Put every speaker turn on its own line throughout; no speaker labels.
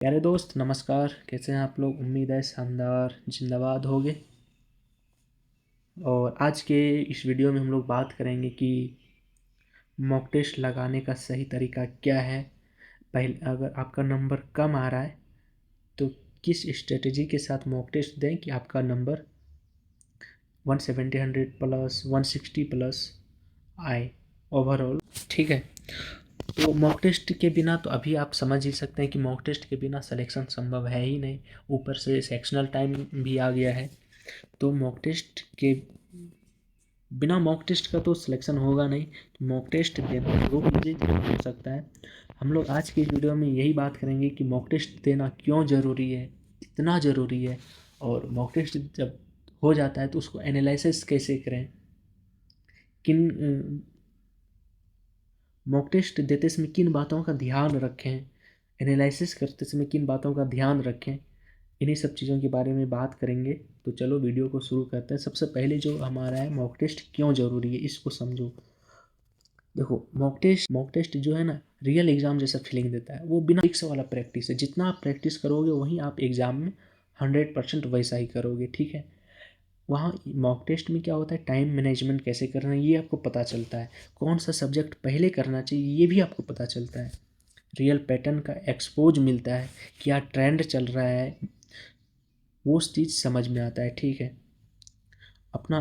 प्यारे दोस्त नमस्कार। कैसे हैं आप लोग? उम्मीद है शानदार जिंदाबाद होगे। और आज के इस वीडियो में हम लोग बात करेंगे कि मॉक टेस्ट लगाने का सही तरीका क्या है। पहले अगर आपका नंबर कम आ रहा है तो किस स्ट्रेटजी के साथ मॉक टेस्ट दें कि आपका नंबर 170 100 प्लस 160 प्लस आए ओवरऑल। ठीक है, तो मॉक टेस्ट के बिना तो अभी आप समझ ही सकते हैं कि मॉक टेस्ट के बिना सिलेक्शन संभव है ही नहीं। ऊपर से सेक्शनल टाइम भी आ गया है, तो मॉक टेस्ट के बिना मॉक टेस्ट का तो सिलेक्शन होगा नहीं। तो मॉक टेस्ट देना जरूर लीजिए, हो सकता है। हम लोग आज की वीडियो में यही बात करेंगे कि मॉक टेस्ट देना क्यों ज़रूरी है, कितना ज़रूरी है, और मॉक टेस्ट जब हो जाता है तो उसको एनालिसिस कैसे करें, किन मॉक टेस्ट देते समय किन बातों का ध्यान रखें, एनालिसिस करते समय किन बातों का ध्यान रखें, इन्हीं सब चीज़ों के बारे में बात करेंगे। तो चलो वीडियो को शुरू करते हैं। सबसे पहले जो हमारा है, मॉक टेस्ट क्यों ज़रूरी है इसको समझो। देखो, मॉक टेस्ट जो है ना, रियल एग्ज़ाम जैसा फीलिंग देता है। वो बिना फिक्स वाला प्रैक्टिस है। जितना आप प्रैक्टिस करोगे वहीं आप एग्ज़ाम में 100% वैसा ही करोगे। ठीक है, वहाँ मॉक टेस्ट में क्या होता है, टाइम मैनेजमेंट कैसे करना है ये आपको पता चलता है। कौन सा सब्जेक्ट पहले करना चाहिए ये भी आपको पता चलता है। रियल पैटर्न का एक्सपोज मिलता है, क्या ट्रेंड चल रहा है, वो चीज़ समझ में आता है। ठीक है, अपना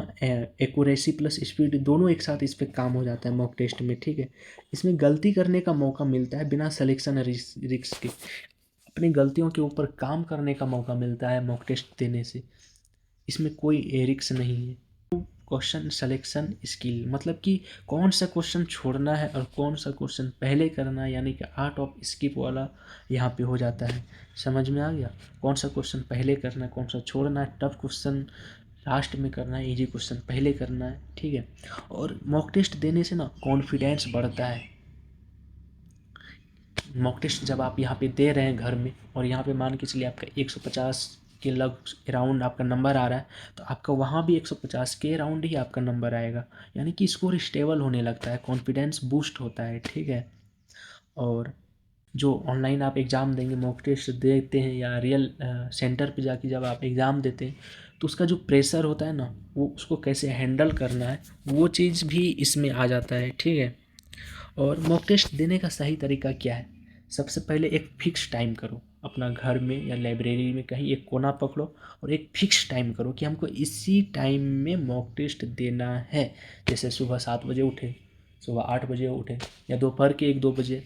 एक्यूरेसी प्लस स्पीड दोनों एक साथ इस पे काम हो जाता है मॉक टेस्ट में। ठीक है, इसमें गलती करने का मौका मिलता है बिना सिलेक्शन रिस्क के। अपनी गलतियों के ऊपर काम करने का मौका मिलता है मॉक टेस्ट देने से। इसमें कोई रिस्क नहीं है। क्वेश्चन सिलेक्शन स्किल मतलब कि कौन सा क्वेश्चन छोड़ना है और कौन सा क्वेश्चन पहले करना है, यानी कि आर्ट ऑफ स्किप वाला यहाँ पे हो जाता है। समझ में आ गया? कौन सा क्वेश्चन पहले करना है, कौन सा छोड़ना है, टफ क्वेश्चन लास्ट में करना है, इजी क्वेश्चन पहले करना है। ठीक है, और मॉक टेस्ट देने से ना कॉन्फिडेंस बढ़ता है। मॉक टेस्ट जब आप यहाँ पे दे रहे हैं घर में, और यहाँ पे मान के चलिए आपका 150 के लग अराउंड आपका नंबर आ रहा है, तो आपका वहाँ भी 150 के अराउंड ही आपका नंबर आएगा। यानी कि स्कोर स्टेबल होने लगता है, कॉन्फिडेंस बूस्ट होता है। ठीक है, और जो ऑनलाइन आप एग्ज़ाम देंगे, मॉक टेस्ट देते हैं या रियल सेंटर पे जाके जब आप एग्ज़ाम देते हैं, तो उसका जो प्रेशर होता है ना, वो उसको कैसे हैंडल करना है वो चीज़ भी इसमें आ जाता है। ठीक है, और मॉक टेस्ट देने का सही तरीका क्या है? सबसे पहले एक फिक्स टाइम करो, अपना घर में या लाइब्रेरी में कहीं एक कोना पकड़ो और एक फिक्स टाइम करो कि हमको इसी टाइम में मॉक टेस्ट देना है। जैसे सुबह 7 बजे उठे, सुबह 8 बजे उठे, या दोपहर के 1-2 बजे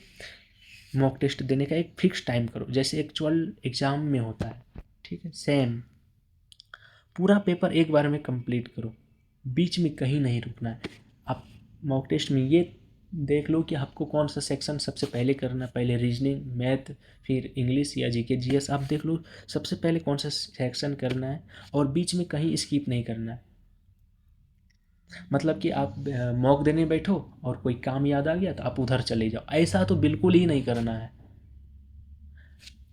मॉक टेस्ट देने का एक फिक्स टाइम करो, जैसे एक्चुअल एग्ज़ाम में होता है। ठीक है, सेम पूरा पेपर एक बार में कंप्लीट करो, बीच में कहीं नहीं रुकना है। आप मॉक टेस्ट में ये देख लो कि आपको कौन सा सेक्शन सबसे पहले करना है। पहले रीजनिंग, मैथ, फिर इंग्लिश या जीके जीएस, आप देख लो सबसे पहले कौन सा सेक्शन करना है, और बीच में कहीं स्किप नहीं करना है। मतलब कि आप मॉक देने बैठो और कोई काम याद आ गया तो आप उधर चले जाओ, ऐसा तो बिल्कुल ही नहीं करना है।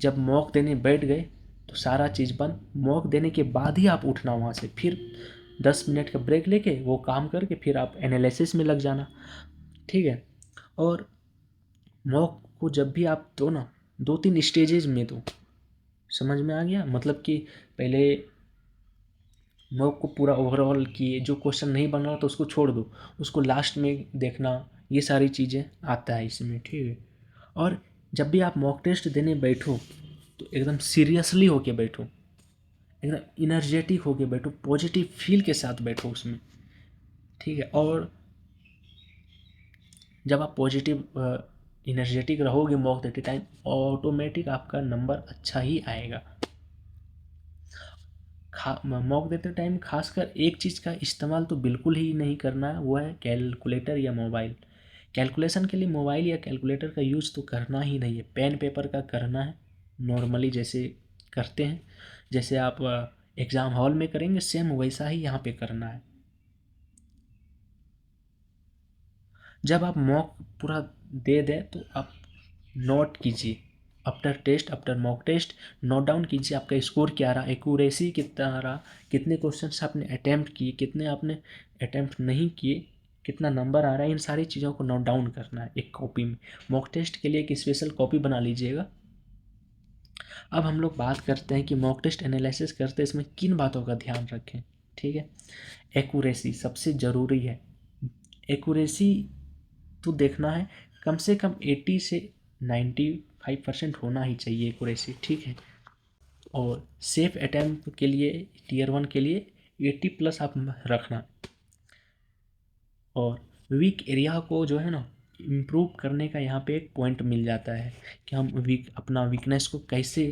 जब मॉक देने बैठ गए तो सारा चीज़ बंद, मॉक देने के बाद ही आप उठना वहाँ से, फिर 10 मिनट का ब्रेक लेके वो काम करके फिर आप एनालिसिस में लग जाना। ठीक है, और मॉक को जब भी आप दो ना, 2-3 स्टेजेज में दो। समझ में आ गया? मतलब कि पहले मॉक को पूरा ओवरऑल किए, जो क्वेश्चन नहीं बन रहा तो उसको छोड़ दो, उसको लास्ट में देखना, ये सारी चीज़ें आता है इसमें। ठीक है, और जब भी आप मॉक टेस्ट देने बैठो तो एकदम सीरियसली होके बैठो, एकदम इनर्जेटिक होके बैठो, पॉजिटिव फील के साथ बैठो उसमें। ठीक है, और जब आप पॉजिटिव इनर्जेटिक रहोगे मॉक देते टाइम, ऑटोमेटिक आपका नंबर अच्छा ही आएगा। मॉक देते टाइम खासकर एक चीज़ का इस्तेमाल तो बिल्कुल ही नहीं करना है, वो है कैलकुलेटर या मोबाइल। कैलकुलेशन के लिए मोबाइल या कैलकुलेटर का यूज़ तो करना ही नहीं है, पेन पेपर का करना है नॉर्मली जैसे करते हैं। जैसे आप एग्ज़ाम हॉल में करेंगे सेम वैसा ही यहाँ पे करना है। जब आप मॉक पूरा दे दें तो आप नोट कीजिए, after test, after mock test note down कीजिए आपका स्कोर क्या रहा, एक्यूरेसी कितना रहा, कितने क्वेश्चंस आपने अटैम्प्ट किए, कितने आपने अटैम्प्ट नहीं किए, कितना नंबर आ रहा है। इन सारी चीज़ों को नोट डाउन करना है एक कॉपी में। मॉक टेस्ट के लिए एक स्पेशल कॉपी बना लीजिएगा, अब हम लोग बात करते हैं कि मॉक टेस्ट एनालिसिस करते इसमें किन बातों का ध्यान रखें। ठीक है, एक्यूरेसी सबसे ज़रूरी है। एक्यूरेसी तो देखना है कम से कम 80 से 95% होना ही चाहिए एक्यूरेसी। ठीक है, और सेफ अटैम्प्ट के लिए टीयर 1 के लिए 80+ आप रखना। और वीक एरिया को जो है ना इम्प्रूव करने का यहाँ पे एक पॉइंट मिल जाता है कि हम अपना वीकनेस को कैसे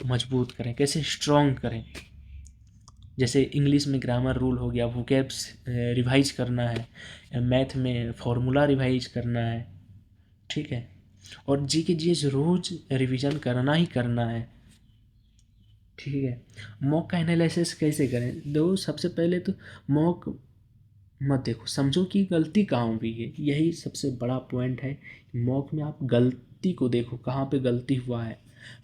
मजबूत करें, कैसे स्ट्रॉन्ग करें। जैसे इंग्लिश में ग्रामर रूल हो गया, वोकैब्स रिवाइज करना है, मैथ में फॉर्मूला रिवाइज करना है। ठीक है, और जी के जी रोज़ रिवीजन करना ही करना है। ठीक है, मॉक का एनालिसिस कैसे करें? दो सबसे पहले तो मॉक मत देखो, समझो कि गलती कहाँ हुई है, यही सबसे बड़ा पॉइंट है। मॉक में आप गलती को देखो, कहाँ पे गलती हुआ है।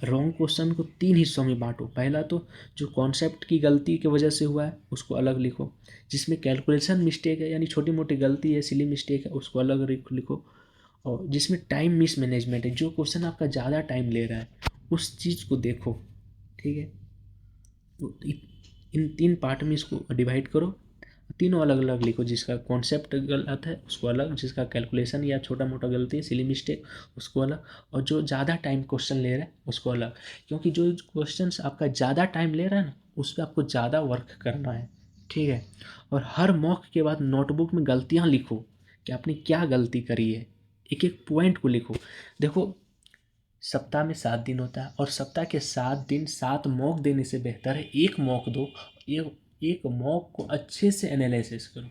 रॉन्ग क्वेश्चन को 3 हिस्सों में बांटो। पहला तो जो कॉन्सेप्ट की गलती की वजह से हुआ है उसको अलग लिखो, जिसमें कैलकुलेशन मिस्टेक है यानी छोटी मोटी गलती है, सिली मिस्टेक है, उसको अलग लिखो। और जिसमें टाइम मिस मैनेजमेंट है, जो क्वेश्चन आपका ज़्यादा टाइम ले रहा है उस चीज़ को देखो। ठीक है, तो इन 3 पार्ट में इसको डिवाइड करो, तीनों अलग अलग लिखो। जिसका कॉन्सेप्ट गलत है उसको अलग, जिसका कैलकुलेशन या छोटा मोटा गलती है, सिली मिस्टेक, उसको अलग, और जो ज़्यादा टाइम क्वेश्चन ले रहा है उसको अलग। क्योंकि जो क्वेश्चन आपका ज़्यादा टाइम ले रहा है ना उस पर आपको ज़्यादा वर्क करना है। ठीक है, और हर मॉक के बाद नोटबुक में गलतियाँ लिखो कि आपने क्या गलती करी है, एक एक पॉइंट को लिखो। देखो, सप्ताह में 7 दिन होता है और सप्ताह के 7 दिन 7 मॉक देने से बेहतर है एक मॉक दो। एक मॉक को अच्छे से एनालिसिस करो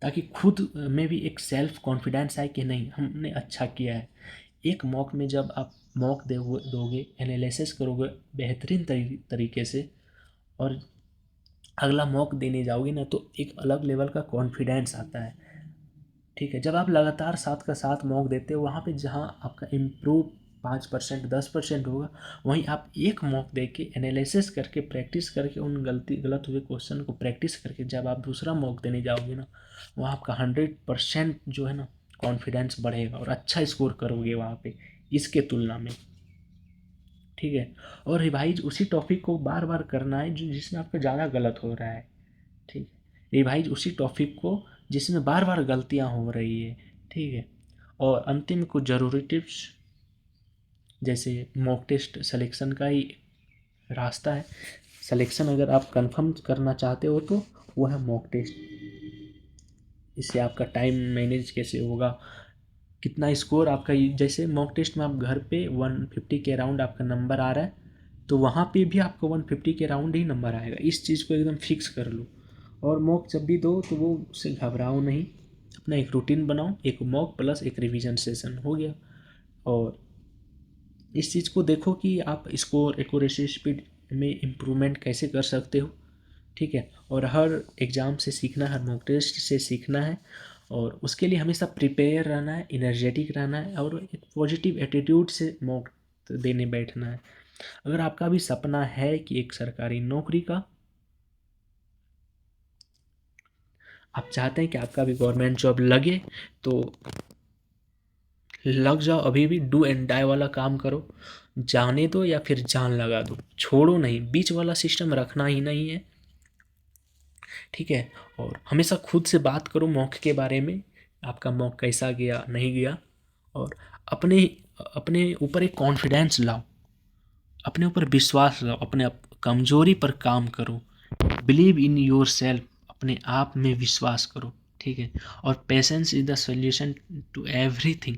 ताकि खुद में भी एक सेल्फ कॉन्फिडेंस आए कि नहीं हमने अच्छा किया है। एक मॉक में जब आप मॉक दोगे, एनालिसिस करोगे बेहतरीन तरीके से, और अगला मॉक देने जाओगे ना तो एक अलग लेवल का कॉन्फिडेंस आता है। ठीक है, जब आप लगातार 7 का 7 मॉक देते हो, वहाँ पे जहाँ आपका इम्प्रूव 5% 10% होगा, वहीं आप एक मॉक दे के एनालिसिस करके प्रैक्टिस करके उन गलत हुए क्वेश्चन को प्रैक्टिस करके जब आप दूसरा मॉक देने जाओगे ना, वहाँ आपका 100% जो है ना कॉन्फिडेंस बढ़ेगा और अच्छा स्कोर करोगे वहाँ पे इसके तुलना में। ठीक है, और रिवाइज उसी टॉपिक को बार बार करना है जो जिसमें आपका ज़्यादा गलत हो रहा है। ठीक है, रिवाइज उसी टॉपिक को जिसमें बार बार गलतियाँ हो रही है। ठीक है, और अंतिम कुछ ज़रूरी टिप्स, जैसे मॉक टेस्ट सिलेक्शन का ही रास्ता है। सिलेक्शन अगर आप कंफर्म करना चाहते हो तो वो है मॉक टेस्ट। इससे आपका टाइम मैनेज कैसे होगा, कितना स्कोर आपका, जैसे मॉक टेस्ट में आप घर पे 150 के अराउंड आपका नंबर आ रहा है तो वहाँ पे भी आपको 150 के अराउंड ही नंबर आएगा। इस चीज़ को एकदम फिक्स कर लो। और मॉक जब भी दो तो वो उससे घबराओ नहीं, अपना एक रूटीन बनाओ, एक मॉक प्लस एक रिवीजन सेशन हो गया। और इस चीज़ को देखो कि आप स्कोर एक्यूरेसी स्पीड में इम्प्रूवमेंट कैसे कर सकते हो। ठीक है, और हर एग्ज़ाम से सीखना है, हर मॉक टेस्ट से सीखना है, और उसके लिए हमेशा प्रिपेयर रहना है, इनर्जेटिक रहना है, और एक पॉजिटिव एटीट्यूड से मॉक देने बैठना है। अगर आपका भी सपना है कि एक सरकारी नौकरी का, आप चाहते हैं कि आपका भी गवर्नमेंट जॉब लगे, तो लग जाओ। अभी भी डू एंड डाई वाला काम करो, जाने दो या फिर जान लगा दो, छोड़ो नहीं, बीच वाला सिस्टम रखना ही नहीं है। ठीक है, और हमेशा खुद से बात करो मॉक के बारे में, आपका मॉक कैसा गया नहीं गया, और अपने अपने ऊपर एक कॉन्फिडेंस लाओ, अपने ऊपर विश्वास लाओ, अपने कमजोरी पर काम करो, बिलीव इन योर सेल्फ, अपने आप में विश्वास करो। ठीक है, और patience is the solution to everything.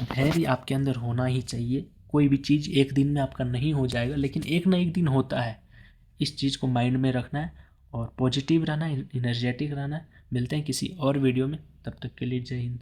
धैर्य आपके अंदर होना ही चाहिए। कोई भी चीज़ एक दिन में आपका नहीं हो जाएगा, लेकिन एक ना एक दिन होता है। इस चीज़ को माइंड में रखना है और पॉजिटिव रहना है, इनर्जेटिक रहना है। मिलते हैं किसी और वीडियो में, तब तक के लिए जय हिंद।